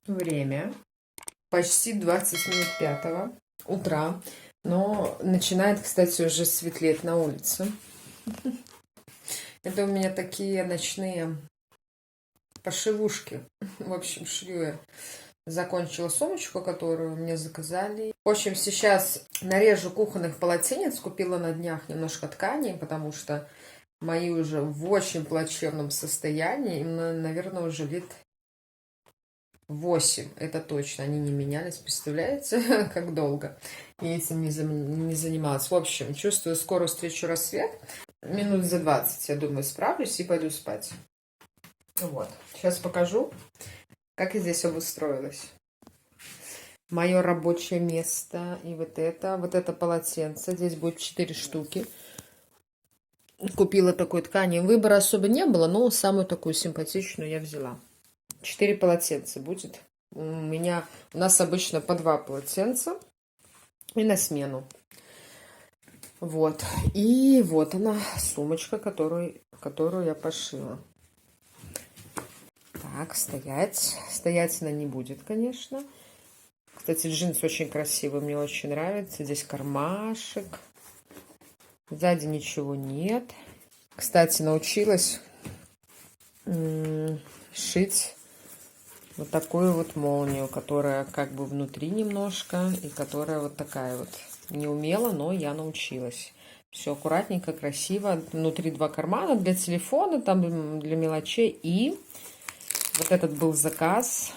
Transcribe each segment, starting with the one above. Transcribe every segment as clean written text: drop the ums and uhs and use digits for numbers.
Время почти 20 минут 5 утра, но начинает, кстати, уже светлеть на улице. Это у меня такие ночные пошивушки. В общем, шью я. Закончила сумочку, которую мне заказали. В общем, сейчас нарежу кухонных полотенец. Купила на днях немножко ткани, потому что мои уже в очень плачевном состоянии. Им, наверное, уже лет 8. Это точно. Они не менялись. Представляете, как долго я этим не занималась. В общем, чувствую, скоро встречу рассвет. Минут за 20, я думаю, справлюсь и пойду спать. Вот. Сейчас покажу, как я здесь обустроилась. Мое рабочее место. И вот это полотенце. Здесь будет 4 штуки. Купила такой ткани. Выбора особо не было, но самую такую симпатичную я взяла. 4 полотенца будет. У нас обычно по 2 полотенца. И на смену. Вот. И вот она, сумочка, которую я пошила. Так, стоять. Стоять она не будет, конечно. Кстати, джинс очень красивый, мне очень нравится. Здесь кармашек. Сзади ничего нет. Кстати, научилась шить вот такую вот молнию, которая как бы внутри немножко, и которая вот такая вот. Не умела, но я научилась. Все аккуратненько, красиво. Внутри 2 кармана для телефона, там для мелочей. И вот этот был заказ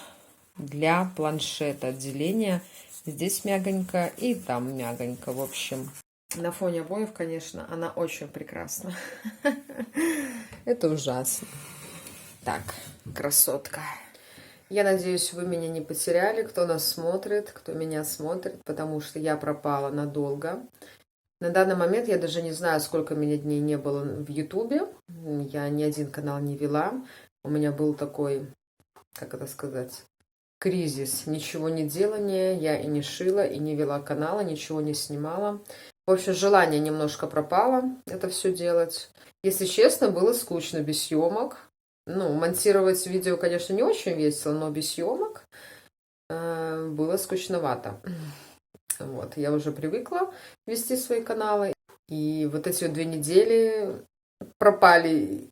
для планшета, отделения. Здесь мягонько и там мягонько. В общем, на фоне обоев, конечно, она очень прекрасна. Это ужасно. Так, красотка. Я надеюсь, вы меня не потеряли, кто нас смотрит, кто меня смотрит, потому что я пропала надолго. На данный момент я даже не знаю, сколько меня дней не было в Ютубе. Я ни один канал не вела. У меня был такой, как это сказать, кризис. Ничего не делания. Я и не шила, и не вела канала, ничего не снимала. В общем, желание немножко пропало это все делать. Если честно, было скучно без съемок. Ну, монтировать видео, конечно, не очень весело, но без съемок было скучновато. Вот, я уже привыкла вести свои каналы. И вот эти вот 2 недели пропали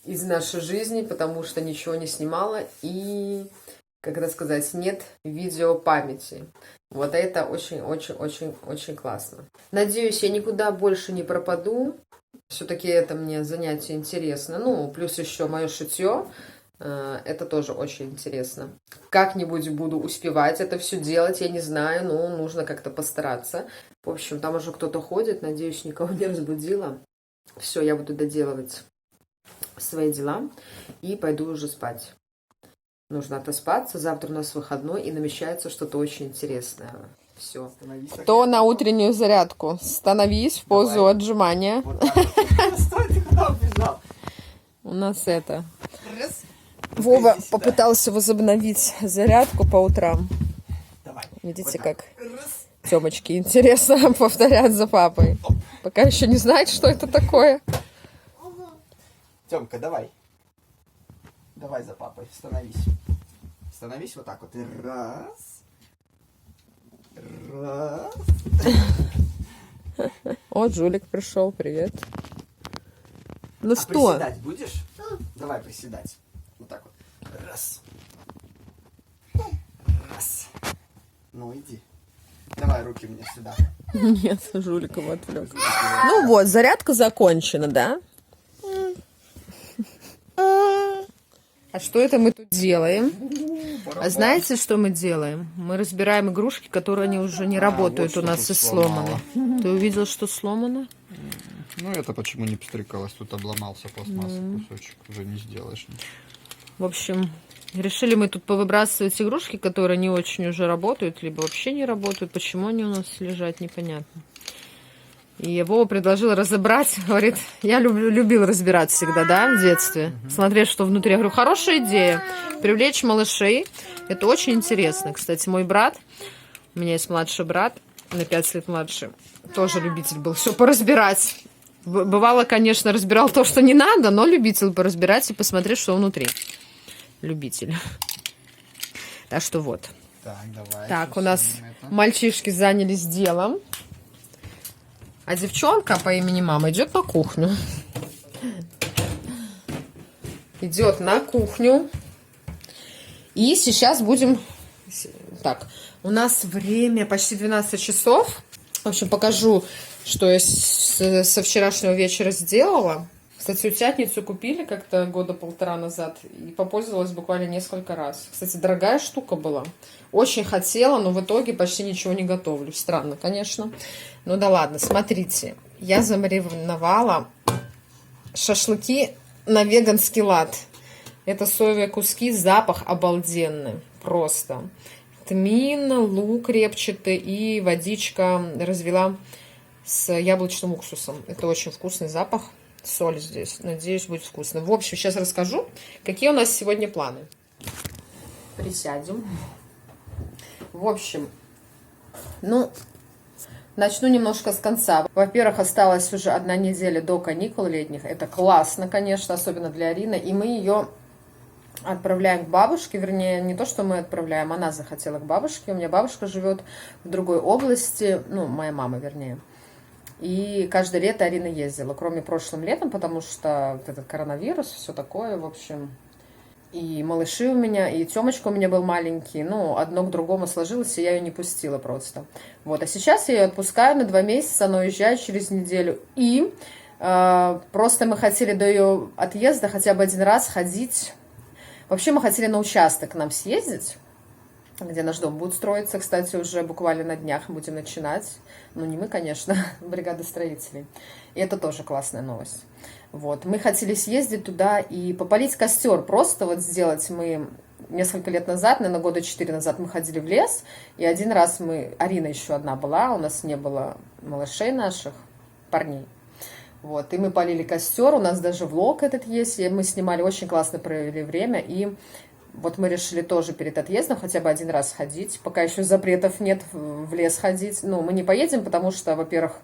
из нашей жизни, потому что ничего не снимала. И, как это сказать, нет видеопамяти. Вот это очень-очень-очень-очень классно. Надеюсь, я никуда больше не пропаду. Все-таки это мне занятие интересно. Ну, плюс еще мое шитье. Это тоже очень интересно. Как-нибудь буду успевать это все делать, я не знаю, но нужно как-то постараться. В общем, там уже кто-то ходит, надеюсь, никого не разбудила. Все, я буду доделывать свои дела и пойду уже спать. Нужно отоспаться, завтра у нас выходной и намечается что-то очень интересное. Все. Кто на утреннюю зарядку? Становись в позу отжимания. Стой, ты куда убежал? У нас это... Вова попытался возобновить зарядку по утрам. Давай. Видите, как Тёмочки интересно повторять за папой. Пока еще не знает, что это такое. Тёмка, давай. Давай за папой, становись. Становись вот так вот. И раз. Раз. О, Жулик пришел, привет. Ну А что? приседать будешь? Давай приседать. Вот так вот. Раз. Раз. Ну, иди. Давай руки мне сюда. Нет, Жулик его отвлек. Ну вот, зарядка закончена, да? А что это мы тут делаем? А знаете, что мы делаем? Мы разбираем игрушки, которые они уже не работают вот у нас что и тут сломаны. Ты увидел, что сломано? Ну, это почему не пстрикалось? Тут обломался пластмассовый кусочек. Уже не сделаешь ничего. В общем, решили мы тут повыбрасывать игрушки, которые не очень уже работают, либо вообще не работают. Почему они у нас лежат, непонятно. И Вова предложил разобрать. Говорит, я любил разбирать всегда, да, в детстве. Смотреть, что внутри. Я говорю, хорошая идея. Привлечь малышей. Это очень интересно. Кстати, мой брат, у меня есть младший брат, на 5 лет младше, тоже любитель был все поразбирать. Бывало, конечно, разбирал то, что не надо, но любитель поразбирать и посмотреть, что внутри. Любитель. Так что вот. Так, давай. Так, сейчас у нас снимем это. мальчишки занялись делом. А девчонка по имени мама идет на кухню. Идет на кухню. И сейчас будем... Так, у нас время почти 12 часов. В общем, покажу, что я со вчерашнего вечера сделала. Кстати, утятницу купили как-то года полтора назад. И попользовалась буквально несколько раз. Кстати, дорогая штука была. Очень хотела, но в итоге почти ничего не готовлю. Странно, конечно. Ну да ладно, смотрите. Я замариновала шашлыки на веганский лад. Это соевые куски, запах обалденный. Просто. Тмин, лук репчатый и водичка развела с яблочным уксусом. Это очень вкусный запах. Соль здесь. Надеюсь, будет вкусно. В общем, сейчас расскажу, какие у нас сегодня планы. Присядем. В общем, ну, начну немножко с конца. Во-первых, осталась уже 1 неделя до каникул летних. Это классно, конечно, особенно для Арины. И мы ее отправляем к бабушке. Вернее, не то, что мы отправляем, она захотела к бабушке. У меня бабушка живет в другой области. Ну, моя мама, вернее. И каждое лето Арина ездила, кроме прошлым летом, потому что вот этот коронавирус, все такое, в общем. И малыши у меня, и Тёмочка у меня был маленький. Ну, одно к другому сложилось, и я ее не пустила просто. Вот, а сейчас я ее отпускаю на 2 месяца, она уезжает через неделю. И просто мы хотели до ее отъезда хотя бы 1 раз ходить. Вообще мы хотели на участок к нам съездить, где наш дом будет строиться. Кстати, уже буквально на днях будем начинать. Ну, не мы, конечно, бригада строителей. И это тоже классная новость. Вот. Мы хотели съездить туда и попалить костер. Просто вот сделать мы несколько лет назад, наверное, года 4 назад мы ходили в лес. И 1 раз мы... Арина еще одна была, у нас не было малышей наших, парней. Вот. И мы полили костер, у нас даже влог этот есть. И мы снимали, очень классно провели время. И вот мы решили тоже перед отъездом хотя бы 1 раз ходить. Пока еще запретов нет в лес ходить. Ну, мы не поедем, потому что, во-первых,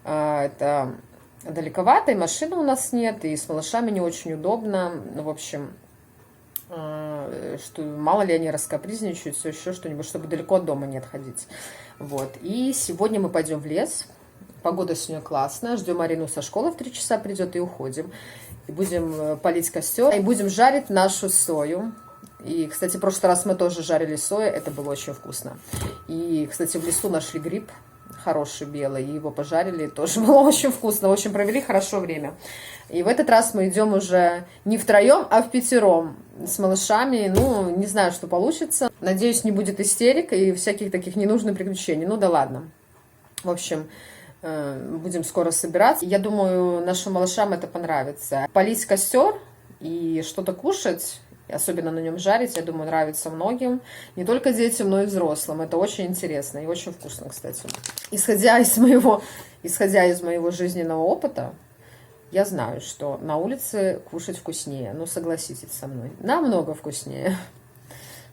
это далековато, и машины у нас нет, и с малышами не очень удобно. Ну, в общем, что мало ли они раскапризничают, все еще что-нибудь, чтобы далеко от дома не отходить. Вот. И сегодня мы пойдем в лес. Погода сегодня классная. Ждем Арину со школы, в 3 часа придет, и уходим. И будем полить костер, и будем жарить нашу сою. И, кстати, в прошлый раз мы тоже жарили сою, это было очень вкусно. И, кстати, в лесу нашли гриб хороший белый, и его пожарили, тоже было очень вкусно. В общем, провели хорошо время. И в этот раз мы идем уже не втроем, а впятером с малышами. Ну, не знаю, что получится. Надеюсь, не будет истерик и всяких таких ненужных приключений. Ну да ладно. В общем, будем скоро собираться. Я думаю, нашим малышам это понравится. Полить костер и что-то кушать, особенно на нем жарить, я думаю, нравится многим. Не только детям, но и взрослым. Это очень интересно и очень вкусно, кстати. Исходя из моего жизненного опыта, я знаю, что на улице кушать вкуснее. Ну, согласитесь со мной. Намного вкуснее.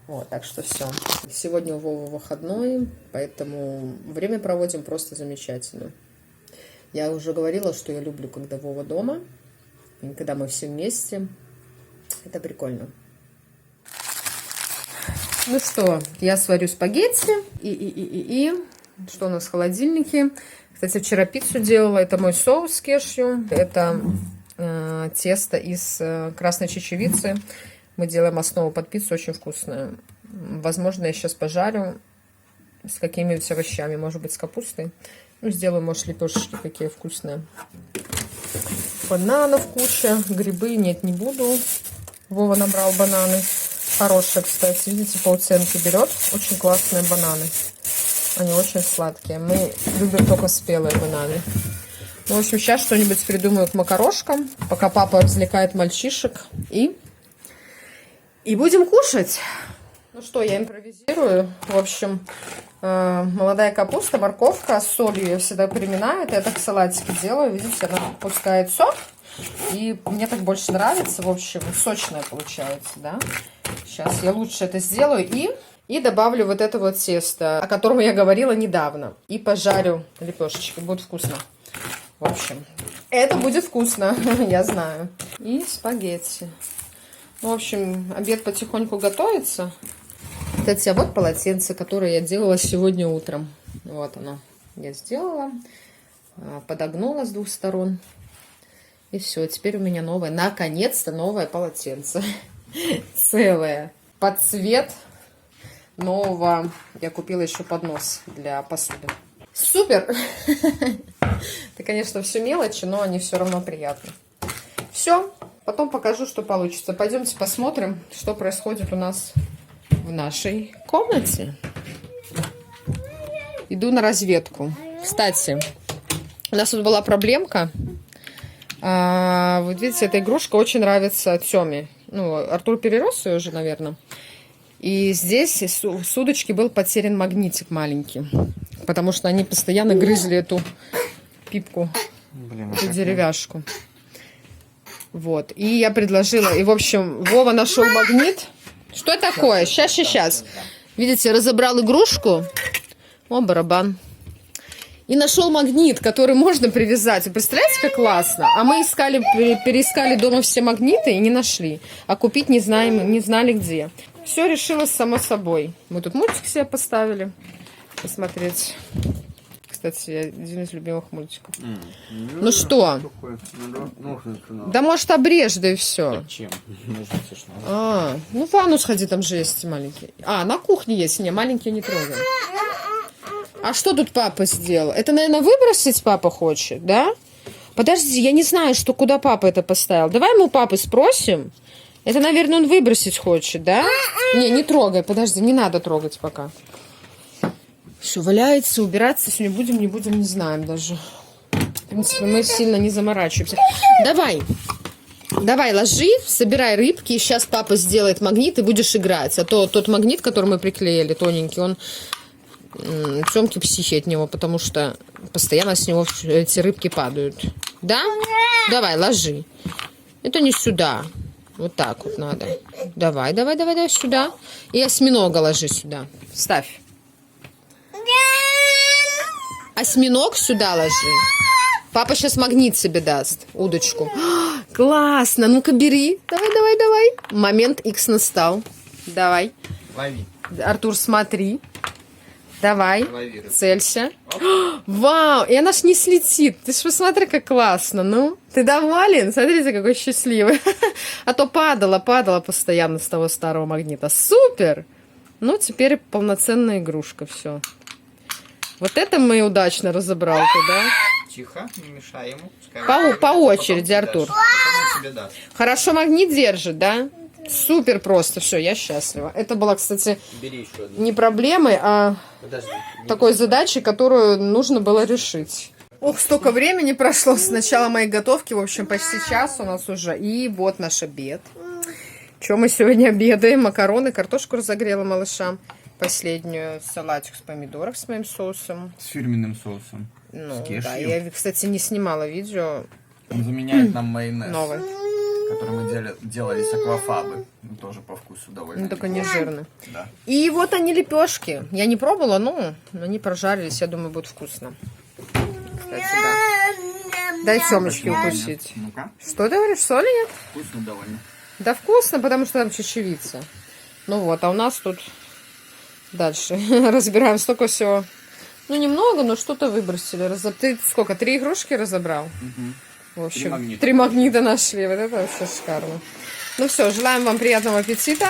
Вот, так что все. Сегодня у Вовы выходной, поэтому время проводим просто замечательно. Я уже говорила, что я люблю, когда Вова дома, и когда мы все вместе. Это прикольно. Ну что, я сварю спагетти. И что у нас в холодильнике? Кстати, вчера пиццу делала. Это мой соус с кешью. Это тесто из красной чечевицы. Мы делаем основу под пиццу, очень вкусную. Возможно, я сейчас пожарю с какими-нибудь овощами. Может быть, с капустой. Ну, сделаю, может, лепешечки какие вкусные. Бананов куча. Грибы нет, не буду. Вова набрал бананы. Хорошие, кстати. Видите, полценки берет. Очень классные бананы. Они очень сладкие. Мы любим только спелые бананы. Ну, в общем, сейчас что-нибудь придумаю к макарошкам. Пока папа развлекает мальчишек. И будем кушать. Ну что, я импровизирую. В общем, молодая капуста, морковка с солью я всегда приминаю. Это я так салатики делаю. Видите, она пускает сок. И мне так больше нравится. В общем, сочная получается, да. Сейчас я лучше это сделаю. И добавлю вот это вот тесто, о котором я говорила недавно. И пожарю лепешечки. Будет вкусно. В общем, это будет вкусно, я знаю. И спагетти. В общем, обед потихоньку готовится. Кстати, а вот полотенце, которое я делала сегодня утром. Вот оно. Я сделала, подогнула с 2 сторон. И все, теперь у меня новое, наконец-то новое полотенце. Целое. Под цвет нового. Я купила еще поднос для посуды. Супер! Это, конечно, все мелочи, но они все равно приятны. Все, потом покажу, что получится. Пойдемте посмотрим, что происходит у нас в нашей комнате. Иду на разведку. Кстати, у нас тут была проблемка. Вот видите, эта игрушка очень нравится Тёме. Ну, Артур перерос ее уже, наверное. И здесь с удочки был потерян магнитик маленький. Потому что они постоянно грызли эту пипку, эту деревяшку. Вот. И я предложила. И, в общем, Вова нашел магнит. Что такое? Сейчас. Видите, разобрал игрушку. О, барабан. И нашел магнит, который можно привязать. Вы представляете, как классно? А мы переискали дома все магниты и не нашли. А купить не знали где. Все решилось само собой. Мы тут мультик себе поставили. Посмотреть. Кстати, один из любимых мультиков. Ну что? Да может обрежь, да и все. Зачем? Ну в ванну сходи, там же есть маленькие. На кухне есть. Не, маленькие не трогаем. А что тут папа сделал? Это, наверное, выбросить папа хочет, да? Подожди, я не знаю, куда папа это поставил. Давай мы у папы спросим. Это, наверное, он выбросить хочет, да? Не трогай, подожди, не надо трогать пока. Все, валяется, убираться сегодня будем, не будем, не знаем даже. В принципе, мы сильно не заморачиваемся. Давай, ложи, собирай рыбки, и сейчас папа сделает магнит, и будешь играть. А то тот магнит, который мы приклеили, тоненький, он... Тёмке психи от него, потому что постоянно с него эти рыбки падают. Да? Давай, ложи. Это не сюда. Вот так вот надо. Давай, сюда. И осьминога ложи сюда. Ставь. Осьминог сюда ложи. Папа сейчас магнит себе даст. Удочку. Классно. Ну-ка, бери. Давай. Момент X настал. Давай. Лови. Артур, смотри. Давай, целься. Вау, и она ж не слетит. Ты ж посмотри, как классно. Ну, ты доволен? Смотрите, какой счастливый. А то падала постоянно с того старого магнита. Супер! Ну, теперь полноценная игрушка, все. Вот это мы удачно разобрал, да? Тихо, не мешай ему. По очереди, Артур. Хорошо магнит держит, да? Супер просто, все, я счастлива. Это была, кстати, не проблемой, а такой задачей, которую нужно было решить. Ох, столько времени прошло с начала моей готовки, в общем, почти час у нас уже. И вот наш обед. Что мы сегодня обедаем? Макароны, картошку разогрела малышам. Последнюю салатик с помидоров с моим соусом. С фирменным соусом. Ну, да, я, кстати, не снимала видео. Он заменяет нам майонез. Новый. Который мы делали с аквафабы. Ну, тоже по вкусу довольно. Ну, только не жирный. Да. И вот они, лепешки. Я не пробовала, но они прожарились. Я думаю, будет вкусно. Кстати, да. Дай Тёмочке укусить. Ну-ка. Что ты говоришь, соли нет? Вкусно довольно. Да вкусно, потому что там чечевица. Ну вот, а у нас тут дальше разбираем столько всего. Ну, немного, но что-то выбросили. Ты сколько, 3 игрушки разобрал? Угу. В общем, 3 магнита нашли. Вот это вообще шикарно. Ну все, желаем вам приятного аппетита.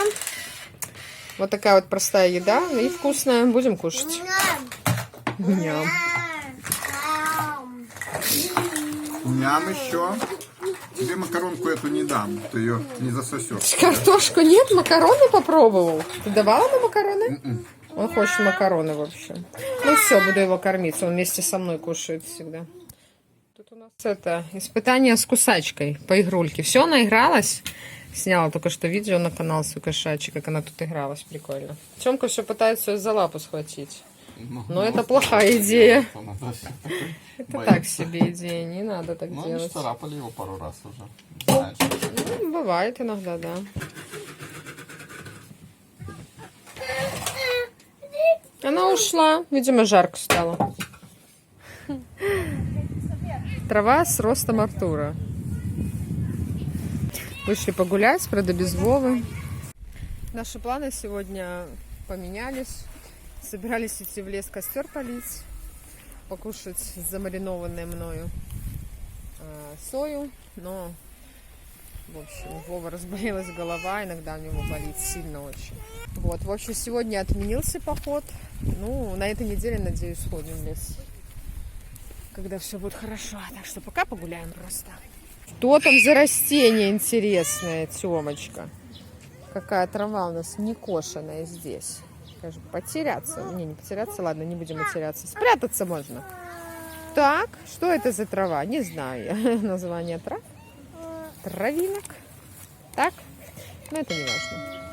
Вот такая вот простая еда. И вкусная. Будем кушать. Ням. Ням еще. Тебе макаронку эту не дам. Ты ее не засосешь. Картошку нет? Макароны попробовал? Ты давала ему макароны? Он хочет макароны, в общем. Ну все, буду его кормить. Он вместе со мной кушает всегда. Тут у нас это испытание с кусачкой по игрульке. Все, наигралась. Сняла только что видео на канал свой кошачий, как она тут игралась. Прикольно. Тёмка все пытается за лапу схватить. Но это плохая идея. Это так себе идея. Не надо так делать. Ну, царапали его пару раз уже. Ну, бывает иногда, да. Она ушла. Видимо, жарко стало. Трава с ростом Артура. Вышли погулять, правда, без Вовы. Наши планы сегодня поменялись. Собирались идти в лес костер полить, покушать замаринованную мною сою, но, в общем, у Вовы разболелась голова, иногда у него болит сильно очень. Вот, в общем, сегодня отменился поход. Ну, на этой неделе, надеюсь, сходим в лес, когда все будет хорошо. Так что пока погуляем просто. Что там за растение интересное, Тёмочка? Какая трава у нас некошенная здесь. Скажем, потеряться. Не потеряться, ладно, не будем потеряться. Спрятаться можно. Так, что это за трава? Не знаю я название трав. Травинок. Так, но это не важно.